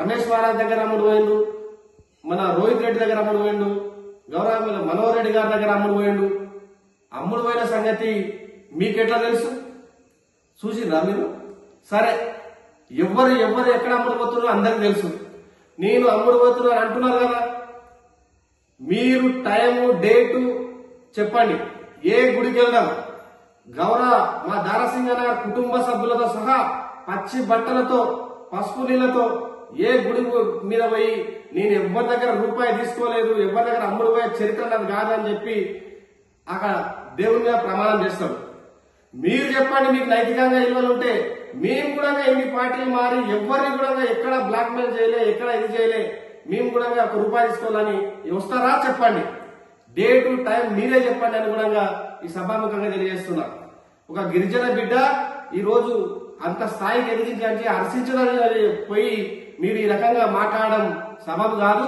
రమేష్ మహారాజ్ దగ్గర అమ్ముడు పోయిండు, మన రోహిత్ రెడ్డి దగ్గర అమ్ముడు పోయిండు, గౌరవ మనోహర్ రెడ్డి గారి దగ్గర అమ్ముడు పోయిండు. అమ్ముడు పోయిన సంగతి మీకెట్లా తెలుసు? చూసిండ్రా మీరు? సరే, ఎవరు ఎక్కడ అమ్ముడు పోతున్నారో అందరికి తెలుసు. నేను అమ్ముడు పోతున్నాను అంటున్నారు కదా, మీరు టైము డేటు చెప్పండి. ఏ గుడికి వెళ్దాం? గౌరవ మా దారాసింగ్ గారి కుటుంబ సభ్యులతో సహా పచ్చి బట్టలతో పసుపు నీళ్లతో ఏ గుడి మీద పోయి నేను ఎవరి దగ్గర రూపాయి తీసుకోలేదు, ఎవరి దగ్గర అమ్ముడు పోయే చరిత్ర నాది కాదని చెప్పి అక్కడ దేవుని మీద ప్రమాణం చేస్తాం. మీరు చెప్పండి, మీకు నైతికంగా విలువలు ఉంటే. మేము కూడా ఎన్ని పార్టీలు మారి ఎవరిని కూడా ఎక్కడ బ్లాక్ మెయిల్ చేయలే, ఎక్కడ ఇది చేయలే. మేము కూడా ఒక రూపాయి తీసుకోవాలని వస్తారా చెప్పండి. డేటు టైం మీరే చెప్పండి అని కూడా ఈ సభాముఖంగా తెలియజేస్తున్నా. ఒక గిరిజన బిడ్డ ఈ రోజు అంత స్థాయికి ఎదిగించి హర్షించడానికి పోయి మీరు ఈ రకంగా మాట్లాడడం సబబు కాదు.